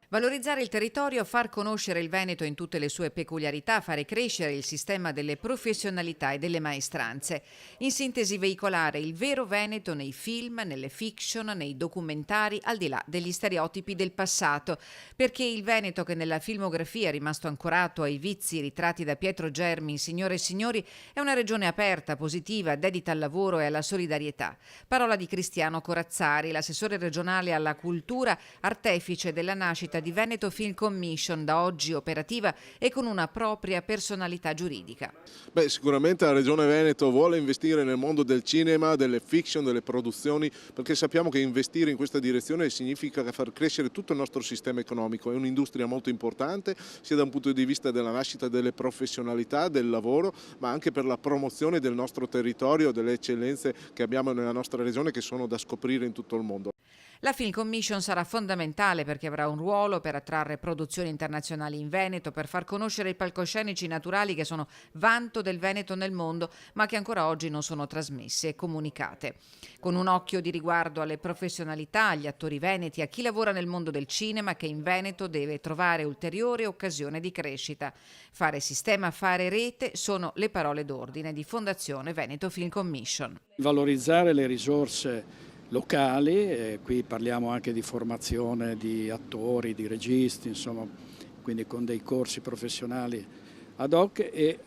Valorizzare il territorio, far conoscere il Veneto in tutte le sue peculiarità, fare crescere il sistema delle professionalità e delle maestranze. In sintesi, veicolare il vero Veneto nei film, nelle fiction, nei documentari, al di là degli stereotipi del passato. Perché il Veneto, che nella filmografia è rimasto ancorato ai vizi ritratti da Pietro Germi in Signore e Signori, è una regione aperta, positiva, dedita al lavoro e alla solidarietà. Parola di Cristiano Corazzari, l'assessore regionale alla cultura, artefice della nascita di Veneto Film Commission, da oggi operativa e con una propria personalità giuridica. Sicuramente la Regione Veneto vuole investire nel mondo del cinema, delle fiction, delle produzioni, perché sappiamo che investire in questa direzione significa far crescere tutto il nostro sistema economico. È un'industria molto importante, sia da un punto di vista della nascita delle professionalità, del lavoro, ma anche per la promozione del nostro territorio, delle eccellenze che abbiamo nella nostra regione, che sono da scoprire in tutto il mondo. La Film Commission sarà fondamentale perché avrà un ruolo per attrarre produzioni internazionali in Veneto, per far conoscere i palcoscenici naturali che sono vanto del Veneto nel mondo, ma che ancora oggi non sono trasmesse e comunicate. Con un occhio di riguardo alle professionalità, agli attori veneti, a chi lavora nel mondo del cinema, che in Veneto deve trovare ulteriore occasione di crescita. Fare sistema, fare rete sono le parole d'ordine di Fondazione Veneto Film Commission. Valorizzare le risorse locali, qui parliamo anche di formazione di attori, di registi, insomma, quindi con dei corsi professionali ad hoc e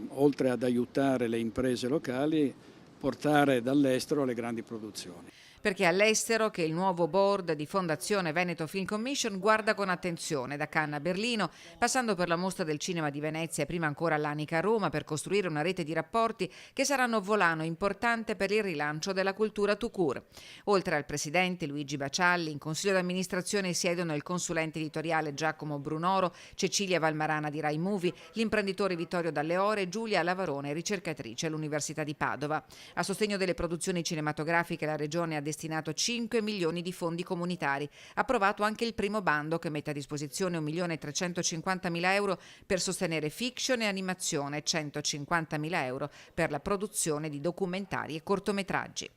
oltre ad aiutare le imprese locali, portare dall'estero le grandi produzioni. Perché all'estero che il nuovo board di Fondazione Veneto Film Commission guarda con attenzione, da Cannes a Berlino, passando per la Mostra del Cinema di Venezia e prima ancora all'Anica a Roma, per costruire una rete di rapporti che saranno volano importante per il rilancio della cultura tout court. Oltre al presidente Luigi Bacialli, in consiglio d'amministrazione siedono il consulente editoriale Giacomo Brunoro, Cecilia Valmarana di Rai Movie, l'imprenditore Vittorio Dalleore e Giulia Lavarone, ricercatrice all'Università di Padova. A sostegno delle produzioni cinematografiche la Regione ha destinato 5 milioni di fondi comunitari. Approvato anche il primo bando che mette a disposizione 1.350.000 euro per sostenere fiction e animazione e 150.000 euro per la produzione di documentari e cortometraggi.